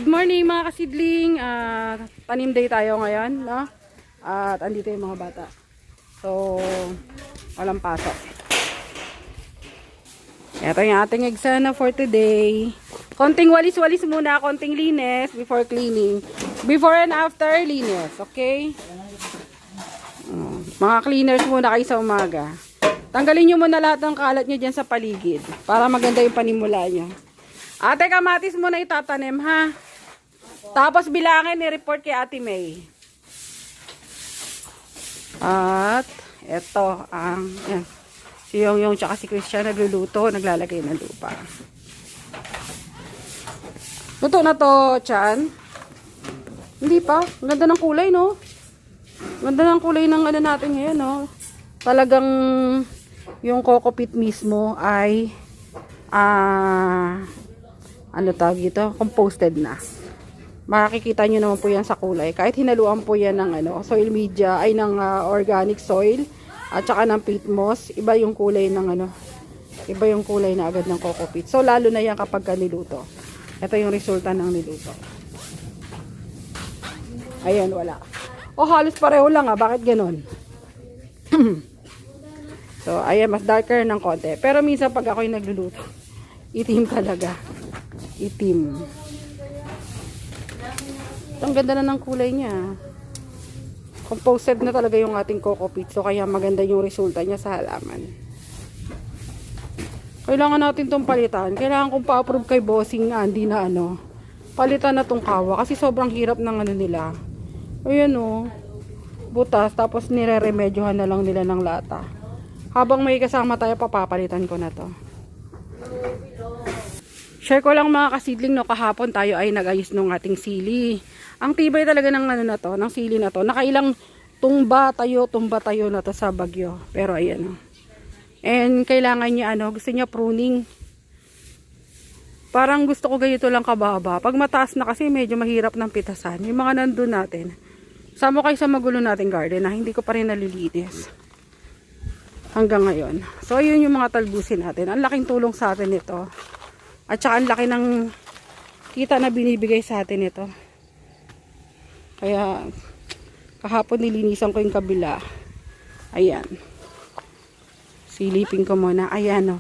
Good morning mga kasidling. Tanim day tayo ngayon, no? At andito yung mga bata. So, walang pasok. Ito yung ating eksena for today. Konting walis-walis muna, konting linis before cleaning. Before and after linis, okay? Mga cleaners muna kayo sa umaga. Tanggalin nyo muna lahat ng kalat nyo dyan sa paligid para maganda yung panimula nyo. Ate, kamatis muna itatanim, ha? Tapos bilangin, i-report kay Ate May. At, eto, yan. Si Yongyong tsaka si Christian nagluluto, naglalagay ng lupa. Luto na to, Chan? Hindi pa. Ang ganda ng kulay, no? Ang ganda ng kulay ng ano natin ngayon, no? Talagang, yung coco peat mismo ay, ano tawag ito? Composted na. Makikita nyo naman po yan sa kulay. Kahit hinaluan po yan ng soil media, ay ng organic soil, at saka ng peat moss, iba yung kulay ng iba yung kulay na agad ng coco peat. So, lalo na yan kapag niluto. Ito yung resulta ng niluto. Ayan, wala. Halos pareho lang bakit ganun? So, ayan, mas darker ng konti. Pero minsan pag ako'y nagluluto, itim talaga. Itim. Ang ganda na ng kulay niya. Composted na talaga yung ating coco peat. So, kaya maganda yung resulta niya sa halaman. Kailangan natin tong palitan. Kailangan kong pa-approve kay Bossing Andy na palitan na tong kawa. Kasi sobrang hirap ng nila. Ayan butas. Tapos nire-remedyohan na lang nila ng lata. Habang may kasama tayo, papapalitan ko na to. Share ko lang mga kasidling, kahapon tayo ay nag-ayos ng ating sili. Ang tibay talaga ng ng sili na to. Nakailang tumba tayo na to sa bagyo. Pero ayan And kailangan niya gusto niya pruning. Parang gusto ko ganito lang kababa. Pag mataas na kasi medyo mahirap ng pitasan. Yung mga nandun natin. Sama kayo sa magulo nating garden na hindi ko pa rin nalilinis. Hanggang ngayon. So yun yung mga talbusin natin. Ang laking tulong sa atin ito. At saka ang laki ng kita na binibigay sa atin ito. Kaya kahapon nilinisan ko yung kabila. Ayan. Silipin ko muna. Ayan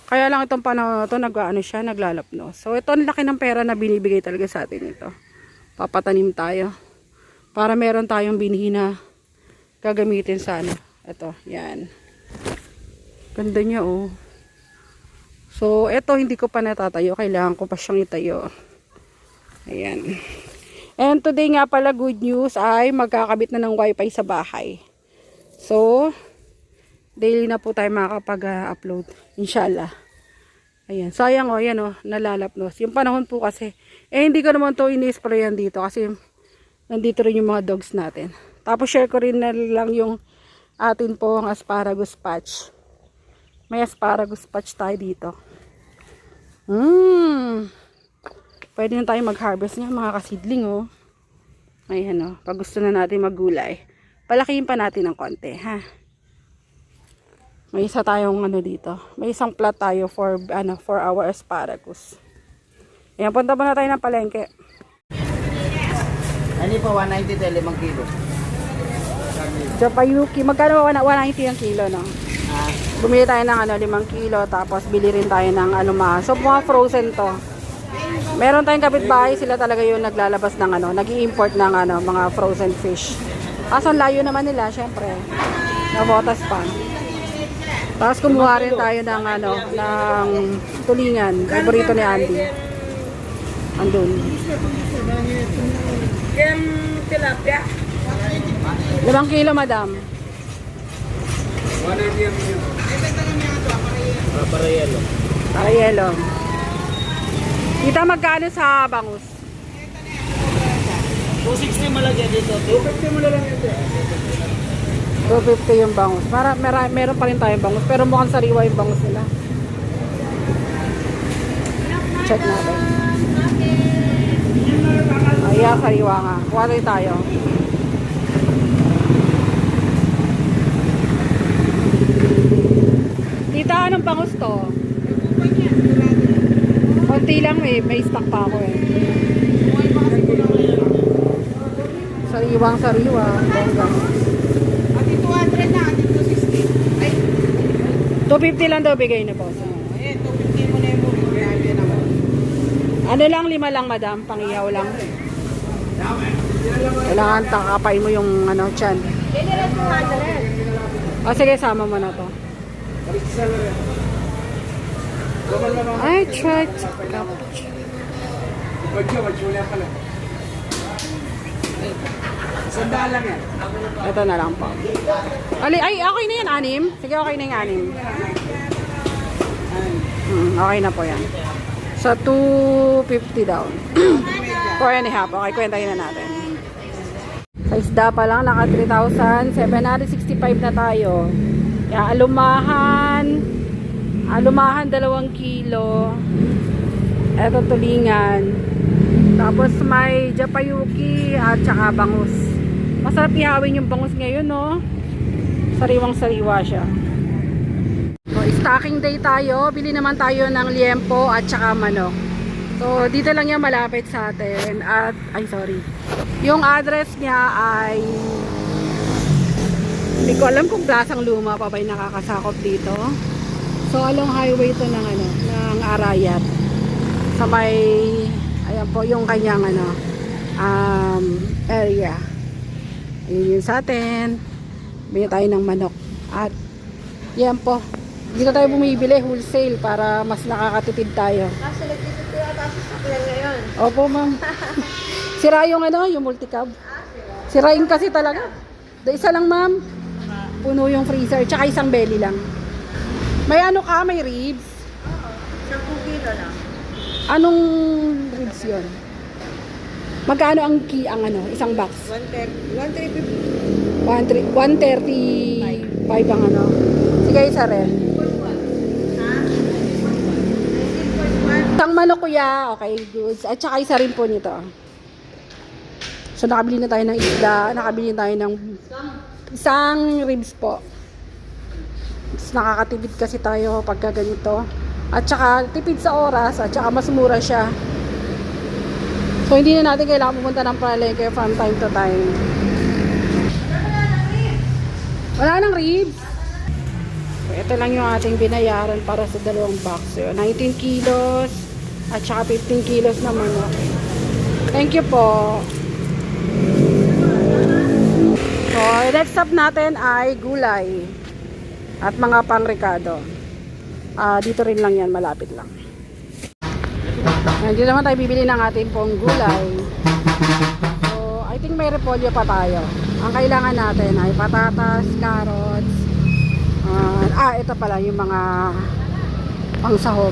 Kaya lang itong panahon ito naglalapno. So ito ang laki ng pera na binibigay talaga sa atin ito. Papatanim tayo. Para meron tayong binhi na gagamitin sa Ito, yan. Ganda niya So, ito hindi ko pa natatayo. Kailangan ko pa siyang itayo. Ayan. And today nga pala, good news ay magkakabit na ng wifi sa bahay. So, daily na po tayo makakapag-upload. Inshallah. Ayan. Sayang yan nalalapnos. Yung panahon po kasi, hindi ko naman to ini-sprayan dito kasi nandito rin yung mga dogs natin. Tapos share ko rin na lang yung atin pong asparagus patch. May asparagus patch tayo dito. Pwede na tayo mag-harvest niya mga kasidling Ayan pag gusto na natin maggulay. Palakihin pa natin ng konti ha. May isa tayong dito. May isang plot tayo for our asparagus. Ayan, punta pa na tayo ng palengke. Ano po 190 tayo 5 kilo. Japayuki, magkano 190 ang kilo Bumili tayo ng 5 kilo, tapos bili rin tayo ng So mga frozen to. Meron tayong kapitbahay, sila talaga yung naglalabas ng nag-i-import ng mga frozen fish. Kaso layo naman nila, syempre. Nabotas pa. Tapos kumuha rin tayo ng ng tulingan, paborito ni Andy. Andun. Kem tilapia. 5 kilo, madam. 190 yung kilo. Para yelo. Para yelo. Kita magkano sa bangus? 260 malagyan dito. 250 mo na lang ito. 250 yung bangus. Meron pa rin tayong bangus. Pero mukhang sariwa yung bangus nila. Check natin. Ayan, sariwa nga. Kuha rin tayo. Tita, anong bangus to? Konti lang may stock pa ako Sariwang sariwa. Bongga. Ati 200 na, ati 260. Ay, 250 lang daw bigay ni boss. eh, 250 mo na yung muli. Grabe naman. Ano lang, 5 lang madam, pangiyaw lang. Kailangan takapay mo yung ano, tiyan. Hindi rin 200. O sige, sama mo na to. I tried to capture. Sandaan lang yan. Ito na lang po. Ay, okay na yan, 6. Sige, okay na yung 6. Okay na po yan. Sa 250 daw. 4.5. Okay, kwentahin na natin. Sa isda pa lang, naka 3,765 na tayo. Yan, alumahan 2 kilo. Eto tulingan. Tapos may japayuki at saka bangus. Masarap ihawin yung bangus ngayon, no? Sariwang sariwa siya. So, stocking day tayo. Bili naman tayo ng liempo at saka manok. So, dito lang yan malapit sa atin. At, yung address niya ay hindi ko alam kung Plasang Luma pa ba yung nakakasakop dito. So, along highway to ng Arayat. Sa may, ayan po yung kanyang area. Ayun yun sa atin. Bili tayo ng manok. At, yan po. Dito tayo bumibili wholesale para mas nakakatipid tayo. Kasi nagtitip ko yata sa sakyan ngayon. Opo, ma'am. Sira yung yung multicab. Sirain kasi talaga. Isa lang, ma'am. Puno yung freezer. Tsaka isang belly lang. May may ribs. Oo. 10 kilo lang. Anong ribs yun? Magkano ang isang box? 150. 135 ang Sige, isa rin. Isang manok kuya. Okay, goods. At saka isa rin po nito. So, nakabili na tayo ng isda. Nakabili tayo ng isang ribs po. Mas nakakatipid kasi tayo pagka ganito. At saka tipid sa oras. At saka mas mura siya. So, hindi na natin kailangan pumunta ng palengke from time to time. Wala nang ribs. So, ito lang yung ating binayaran para sa 2 box. So, 19 kilos at saka 15 kilos na manok. Thank you po. So, next up natin ay gulay at mga pangrekado. Dito rin lang yan, malapit lang. Dito naman tayo bibili ng ating pong gulay. So, I think may repolyo pa tayo. Ang kailangan natin ay patatas, carrots. Ito pala yung mga pangsahog.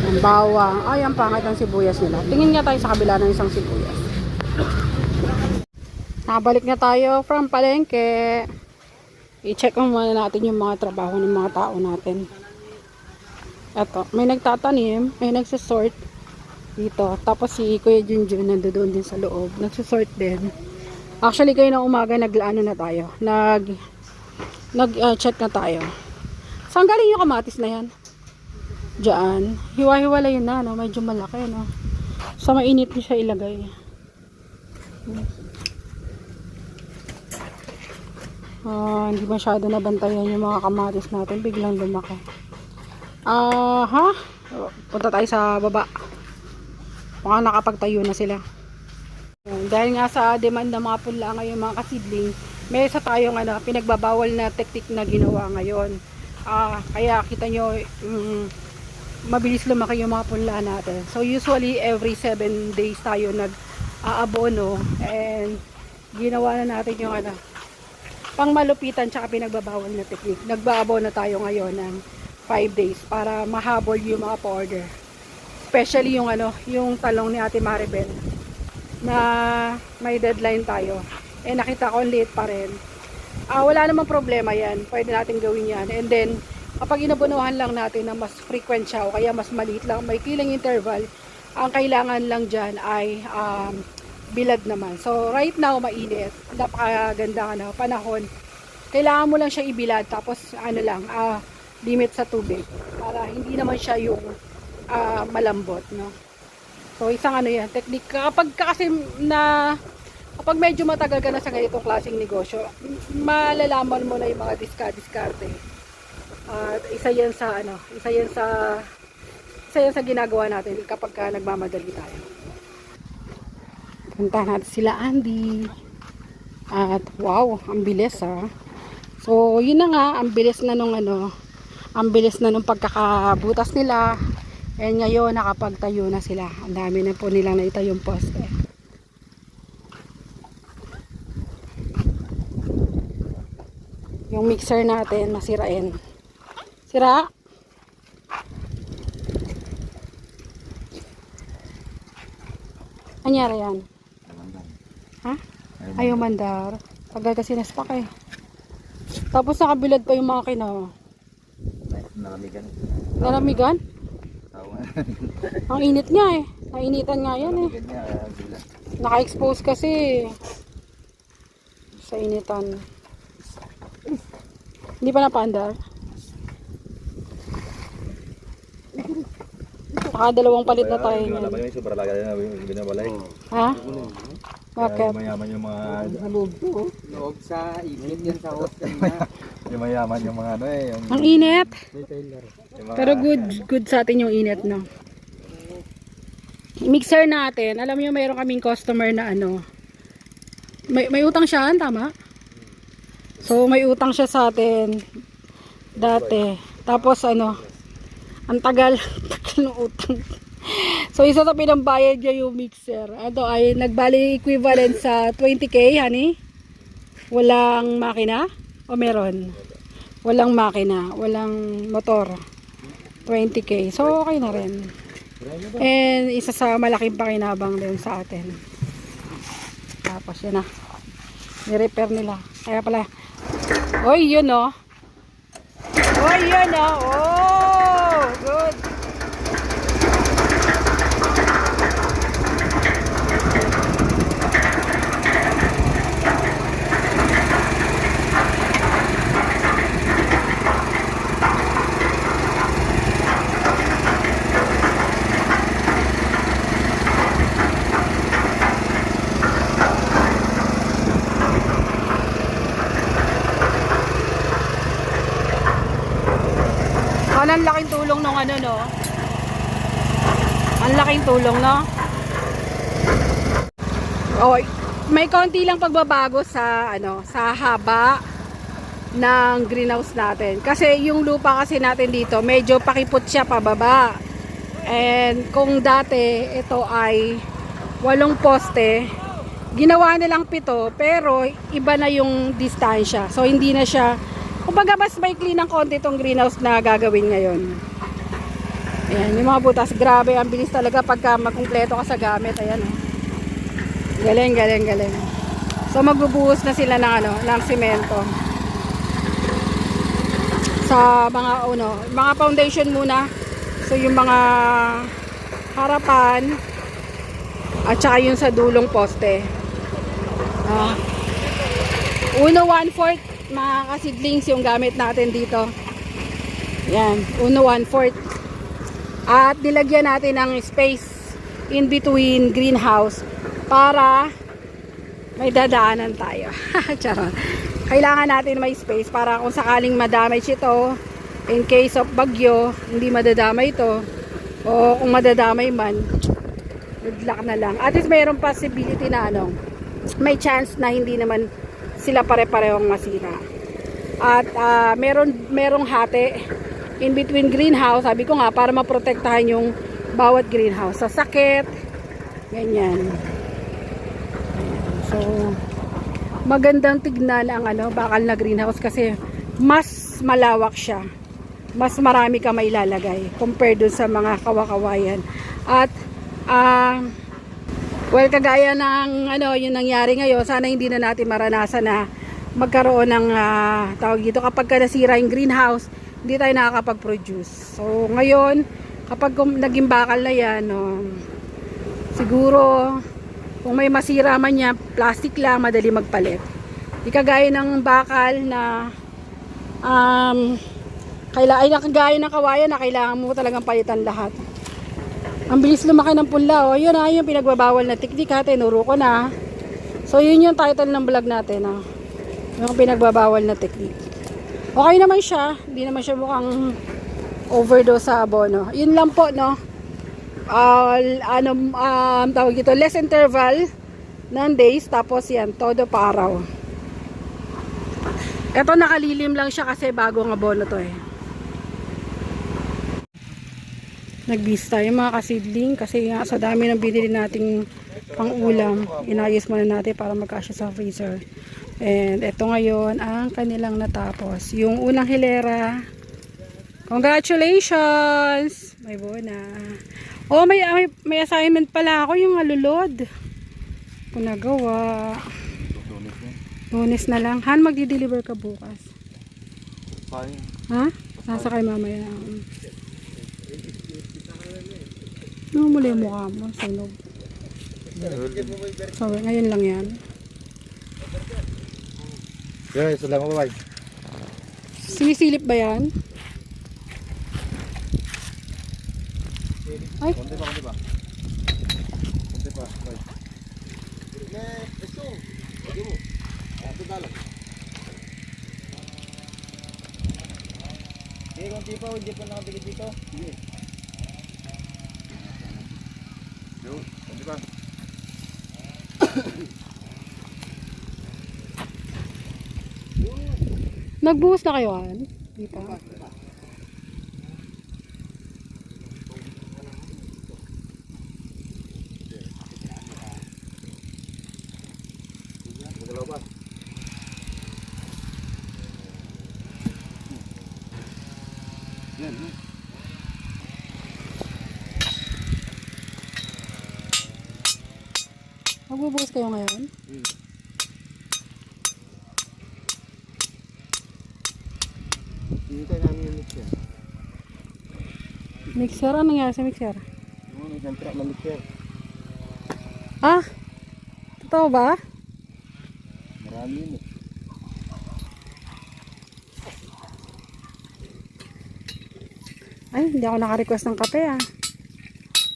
Ang bawang. Ay, ang pangit ng sibuyas nila. Tingin nga tayo sa kabila ng isang sibuyas. Nakabalik na tayo from palengke. I-check muna natin yung mga trabaho ng mga tao natin. Eto, may nagtatanim, may nagsisort dito. Tapos si Kuya Junjun nandoon din sa loob. Nagsisort din. Actually, kayo na umaga nag-ano na tayo. Nag-check na tayo. Saan galing yung kamatis na yan? Diyan. Hiwa-hiwala yun na, no? Medyo malaki, no? Sa mainit niyo siya ilagay. Hindi masyado nabantayan yung mga kamatis natin. Biglang lumaki. Punta tayo sa baba. Mukhang nakapagtayo na sila. Dahil nga sa demand ng mga punla ngayon mga kasidling, may isa tayong pinagbabawal na teknik na ginawa ngayon. Kaya kita nyo, mabilis lumaki yung mga punla natin. So usually every 7 days tayo nag-aabono, and ginawa na natin yung pang malupitan tsaka pinagbabawal na teknik. Nag-aabono tayo ngayon ng 5 days para mahabol yung mga pa-order. Especially yung yung talong ni Ate Maribel na may deadline tayo. Nakita ko late pa rin. Wala namang problema yan. Pwede natin gawin yan. And then, kapag inabunuhan lang natin na mas frequent siya o kaya mas maliit lang, may kilang interval, ang kailangan lang dyan ay bilad naman. So, right now, mainit. Napakaganda panahon. Kailangan mo lang siya ibilad. Tapos, limit sa tubig. Para hindi naman siya yung malambot, no? So, isang yan, technique. Kapag kasi Kapag medyo matagal ka na sa ganitong klaseng negosyo, malalaman mo na yung mga diskarte. At isa yan sa ginagawa natin kapag ka nagmamadali tayo. Punta natin sila Andy. At wow, ang bilis So, yun na nga, ang bilis na nung pagkakabutas nila. And ngayon, nakapagtayo na sila. Ang dami na po nilang naitayong poste. Yung mixer natin, masirain. Sira? Anyari yan? Ha? Ayaw mandar. Tagal kasi naspak eh. Tapos nakabilad pa yung makina. Nalamigan. Nalamigan? Ang init nga eh. Nainitan nga yan eh. Naka-expose kasi sa initan. Hindi pa napaandar? Dalawang palit na tayo niyan. Ha? Bakit? Mayaman yung mga loob sa init yan sa hotel na. Yung mayaman yung mga yung Ang init. mga, Pero good sa atin yung init, no? Mixer natin. Alam niyo, mayroon kaming customer na may utang siya, tama? So, may utang siya sa atin dati. Tapos, ang tagal ng utang. So, isa sa pinambayad niya yung mixer. Ito ay nagbali equivalent sa 20k, honey. Walang makina? O meron? Walang makina. Walang motor. 20k. So, okay na rin. And isa sa malaking pakinabang din sa atin. Tapos, yun na. Ni-repair nila. Kaya pala, oy, yun o. Oy, yun o. Oh, good. Ang laking tulong nung no? Ang laking tulong, no? Oh, may konti lang pagbabago sa sa haba ng greenhouse natin. Kasi yung lupa kasi natin dito, medyo pakipot siya pababa. And kung dati ito ay 8 poste, ginawa nilang 7, pero iba na yung distansya. So hindi na siya, kumbaga mas maikli ng konti itong greenhouse na gagawin ngayon. Ayan, yung mga butas, grabe, ang bilis talaga pagka makumpleto ka sa gamit. Ayan, galing. So magbubuhos na sila ng semento sa mga foundation muna. So yung mga harapan at saka yung sa dulong poste. 1/4 mga kasidlings yung gamit natin dito. Yan, 1/4. At nilagyan natin ng space in between greenhouse para may dadaanan tayo. Charot. Kailangan natin may space para kung sakaling madamage ito, in case of bagyo, hindi madadamay ito. O kung madadamay man, good luck na lang. At least mayroong possibility na may chance na hindi naman sila pare-parehong masira. At merong hati in between greenhouse, sabi ko nga, para maprotektahan yung bawat greenhouse sa sakit, ganyan. So magandang tignan ang bakal na greenhouse kasi mas malawak siya, mas marami ka mailalagay compare dun sa mga kawakawayan. At well, kagaya ng yung nangyari ngayon, sana hindi na natin maranasan na magkaroon ng tawag dito, kapag nasira yung greenhouse, hindi tayo nakakapag-produce. So ngayon, kapag naging bakal na yan, siguro kung may masira man niya, plastic lang, madali magpalit. Di kagaya ng bakal na kagaya ng kawayan na kailangan mo talagang palitan lahat. Ang bilis lumaki ng punla. Yun yung pinagbabawal na teknik, tinuro ko na. So yun yung title ng vlog natin, yung pinagbabawal na technique. Okay naman siya, hindi naman siya mukhang overdose sa abono. Yun lang po, no. Tawag ito, less interval ng days, tapos yan, todo pa araw. Ito nakalilim lang siya kasi bagong abono to eh. Nagbis tayo mga kasidling kasi nga sa dami ng binili nating pang ulam, inayos muna natin para magkasya sa freezer. And ito ngayon ang kanilang natapos. Yung unang hilera, congratulations! May bona. Oh, may assignment pala ako, yung alulod. Kung nagawa. Lunes na lang. Han, magdi-deliver ka bukas. Ha? Nasa kay mamaya. Muli yung mukha mo. Sunog. Sorry, ngayon lang yan. Okay, salamat, bye. Sinisilip ba yan? Ay, Konti pa. Konti pa, bye. Let's go. Lagi mo. Ito dalang. Konti pa, hindi pa nakabili dito. Sige. Yo, konti pa. nagbuhos na kayo, Han? Di pa. Magalaw pa. Yan. Magbubuhos kayo ngayon? Hinintay namin yung mixer. Mixer? Ano nangyari sa mixer? Isang truck na mixer. Ah? Totoo ba? Marami yun eh. Ay, hindi ako naka-request ng kape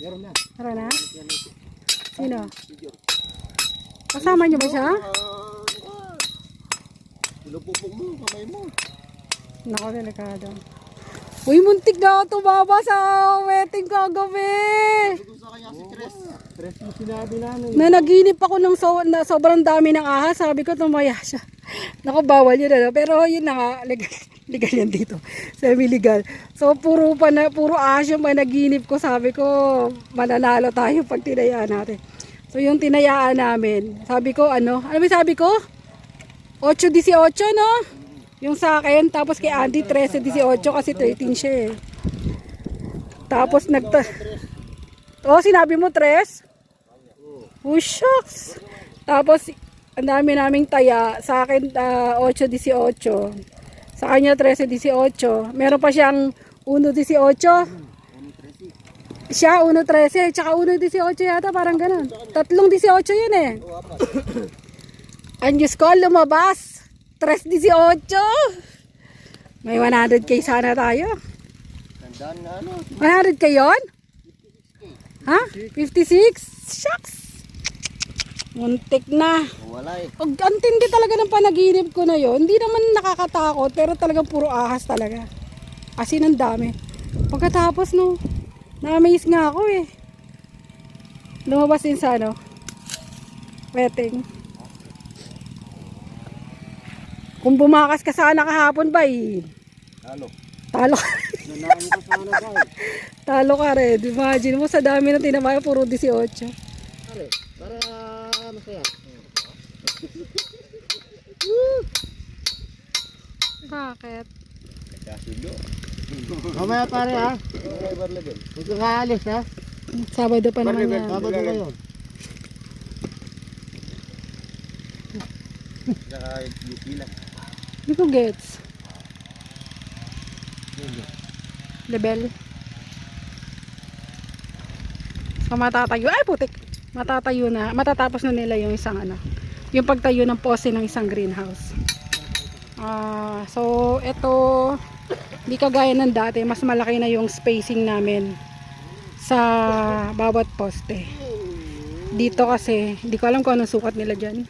Meron na. Tara na? Sino? Kasama niyo ba siya? Pinupupok mo, kamay mo. Nako, delikado. Uy, muntik na ako tumama sa wedding kagabi. Sa kanya si Tres. Tres yung sinabi namin. Nanaginip ako ng sobrang dami ng ahas. Sabi ko, tumaya siya. Naku, bawal yun. Pero yun na nga, legal yan dito. Semi-legal. So, puro ahas yung managinip ko. Sabi ko, mananalo tayo pag tinayaan natin. So, yung tinayaan namin, sabi ko, ano ba sabi ko? 8-18, no? Yung sa akin, tapos kay Andy 13-18 kasi 13 siya eh. Tapos oh, sinabi mo 3? Oh, shucks. Tapos, ang dami naming taya. Sa akin, 8-18. Sa kanya, 13-18. Meron pa siyang 1-18. Siya, 1-13. Tsaka 1-18 yata, parang ganun. 3-18 yun eh. Ang Diyos ko, lumabas. 3-18. May 100k sana tayo. Tandaan na ano. 100k yun? Ha? 56? Shucks. Muntik na. Wala eh. Ang tindi talaga ng panaginip ko na yon. Hindi naman nakakatakot, pero talagang puro ahas talaga. As in, ang dami. Pagkatapos, no, na-amaze nga ako eh. Lumabas din sa wedding. Kung bumakas ka sana kahapon ba eh. Talo ka. Nanalo ko sana ba eh. Talo ka rin. Imagine mo sa dami ng tinamaya, puro 18. Pare, para masaya. Bakit? Kasundo. Mamaya pare ha. Huwag kang aalis ha. Sabado pa naman yan. Sabado na yun. Saka UP lang. Hindi ko gets. Level. So matatayo. Ay putik. Matatayo na. Matatapos na nila yung isang yung pagtayo ng pose ng isang greenhouse. So ito, hindi kagaya ng dati. Mas malaki na yung spacing namin sa bawat poste. Dito kasi, hindi ko alam kung anong sukat nila dyan.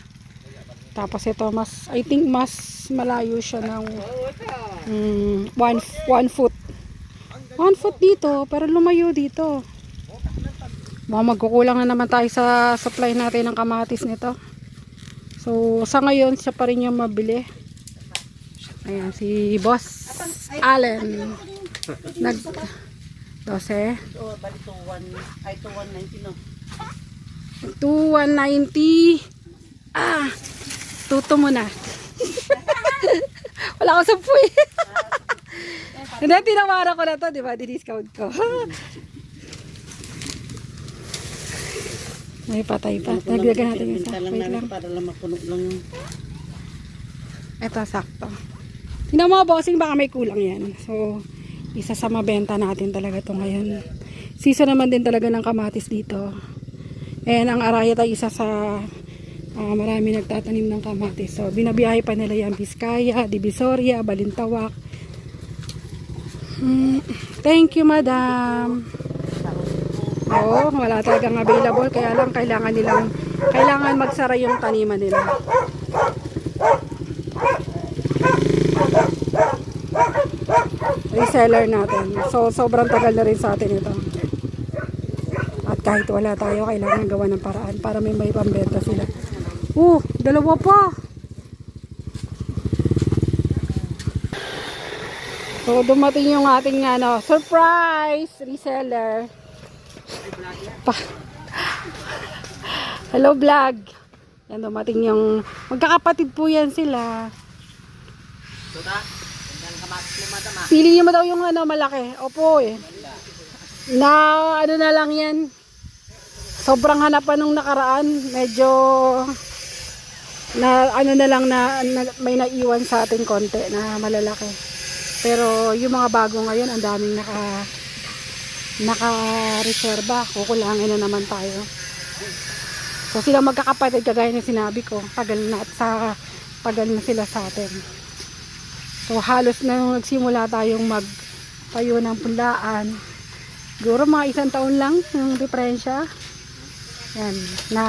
Tapos ito, I think mas malayo siya ng 1 foot. 1 foot dito, pero lumayo dito. Magkukulang na naman tayo sa supply natin ng kamatis nito. So, sa ngayon, siya pa rin yung mabili. Ayan, si Boss Allen. 12. Oh, bali to 190 no. 2,190. Tuto mo na. Wala ko sa puwi. Hindi, tinawara ko na to, di ba? Di-discount ko. May patay pa. Naglagan natin yung isa. Wait lang. Para lang mapuno lang. Ito, sakto. Tingnan mo, bossing, baka may kulang yan. So, isa sa mabenta natin talaga ito ngayon. Season naman din talaga ng kamatis dito. And ang Arayat ay isa sa marami nagtatanim ng kamatis. So, binabiyahe pa nila yan. Vizcaya, Divisoria, Balintawak. Thank you, madam. Oo, wala talagang available. Kaya lang, kailangan magsara yung taniman nila. Reseller natin. So, sobrang tagal na rin sa atin ito. At kahit wala tayo, kailangan gawa ng paraan para may pambenta sila. Dalawa pa. So, dumating yung ating surprise reseller. Hello vlog. Yan, dumating yung magkakapatid po yan sila. Pili mo daw yung malaki. Opo eh. Na na lang yan. Sobrang hanapan nung nakaraan. Medyo na na lang na may naiwan sa ating konti na malalaki. Pero yung mga bago ngayon, ang daming naka-reserva. Kukulangin na naman tayo. So sila magkakapatid, kagaya na sinabi ko, tagal na sila sa atin. So halos na nagsimula tayong magtayo ng punlaan. Siguro mga 1 taon lang yung diferensya. Yan, na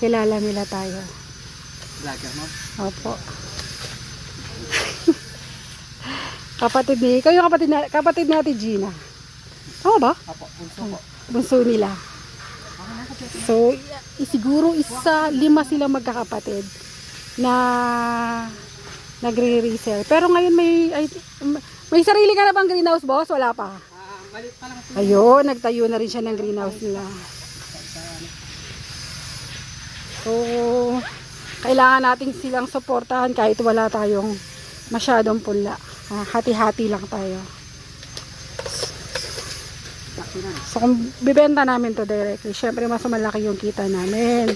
kilala nila tayo. Vlogger mo? Opo. Kayo kapatid natin Gina. Tama ba? Apo, bunso po. Bunso nila. So, siguro 5 sila magkakapatid na nagre-resell. Pero ngayon may sarili ka na bang greenhouse, boss? Wala pa. Malit pa lang. Ayun, nagtayo na rin siya ng greenhouse nila. So, kailangan natin silang suportahan kahit wala tayong masyadong pula. Hati-hati lang tayo. So kung bibenta namin to directly, syempre mas malaki yung kita namin.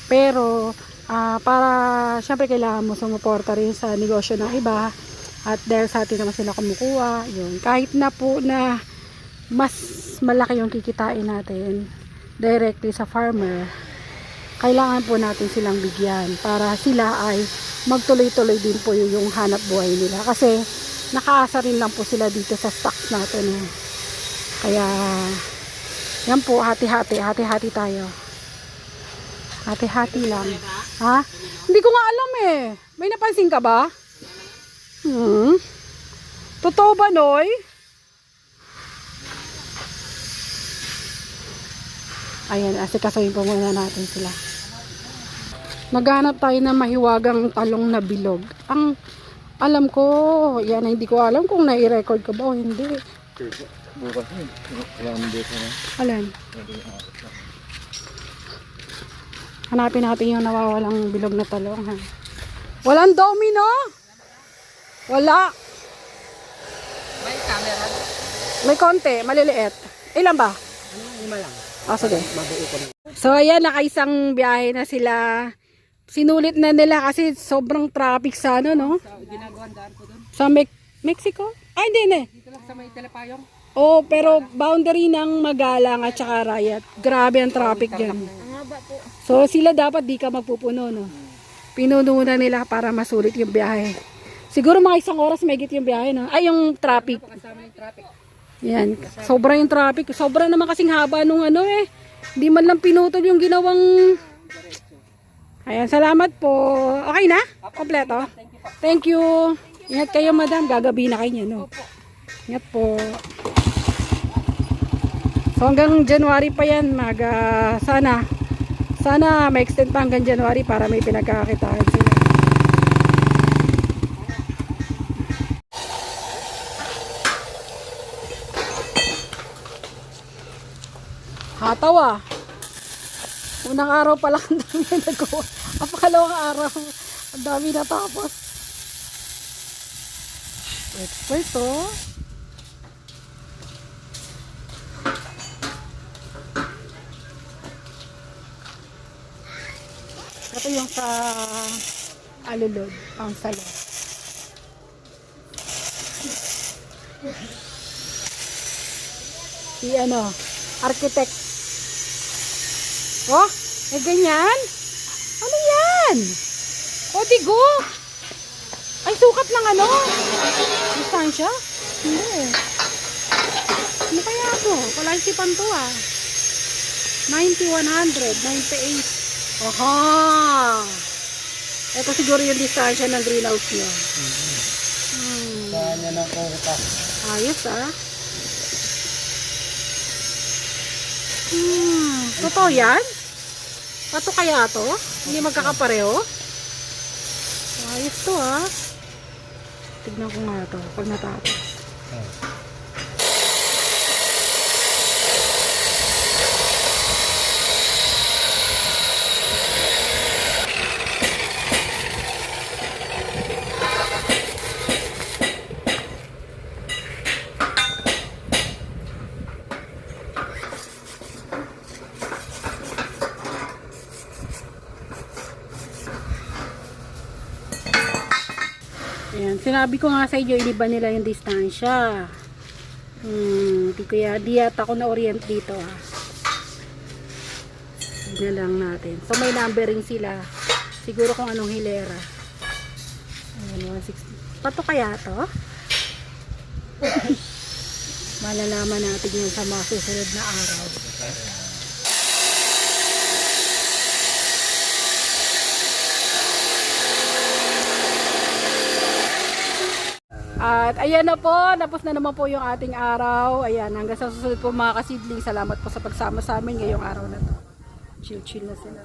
Pero para syempre kailangan mo sumuporta rin sa negosyo ng iba. At dahil sa atin naman sila kumukuha, yun. Kahit na po na mas malaki yung kikitain natin directly sa farmer, kailangan po natin silang bigyan para sila ay magtuloy-tuloy din po yung hanap buhay nila. Kasi nakaasa rin lang po sila dito sa stocks natin. Kaya yan po, hati-hati tayo. Hati-hati lang. Ha? Hindi ko nga alam eh. May napansin ka ba? Totoo ba, Noy? Ayan, asikasuhin po muna natin sila. Maghanap tayo ng mahiwagang talong na bilog. Ang alam ko, yan, hindi ko alam kung nai-record ko ba o hindi. Bukas yun. Alan? Hanapin natin yung nawawalang bilog na talong. Ha? Walang domino? Wala. May camera. May konti, maliliit. Ilan ba? 5 lang. Sige. Mabuo ko na. So ayan, nakaisang biyahe na sila. Sinulit na nila kasi sobrang traffic sa no? Ginagawan daan ko doon. Sa Mexico? Ay, hindi. Dito lang sa may telepayong. Oh, pero boundary ng Magalang at saka Arayat. Grabe ang traffic dyan. So sila dapat di ka magpupuno, no? Pinuno na nila para masulit yung biyahe. Siguro mga 1 oras may git yung biyahe, no? Ay, yung traffic. Kasama yung traffic. Yan. Sobra yung traffic. Sobra naman kasing haba nung Hindi man lang pinutol yung ginawang Ayan, salamat po. Okay na? Kompleto? Thank you. Ingat kayo, madam. Gagabi na kayo niya, no? Ingat po. So, hanggang January pa yan. Sana ma-extend pa hanggang January para may pinagkakakitaan sila. Hataw ah. Unang araw pa lang ang dami na nagawa. Ang pakalawang araw, ang dami natapos. Expert oh. Ito yung sa alulod, pang salon. Si ano, architect. Oh, may ganyan? Ano yan? O, digo. Ay, sukat ng ano? Distansya? Hindi. Ano kaya ito? Palaisipan to ah. 90, 100, 98. Aha! Ito siguro yung distansya ng greenhouse nyo. Saan yan ang kuta? Ayos ah. Totoo yan? Pato kaya to? Hindi magkakapareho? Ayos to ah. Tignan ko nga to pag natapos. Ayan, sinabi ko nga sa inyo, iniba nila yung distansya. Di yata ako na-orient dito ah. Hindi na lang natin. So may numbering sila. Siguro kung anong hilera. Ayan, 160. Pato kaya to? Malalaman natin yun sa mga susunod na araw. At ayan na po, tapos na naman po yung ating araw. Ayan, hanggang sa susunod po mga kasidling. Salamat po sa pagsama sa amin ngayong araw na to. Chill na sila.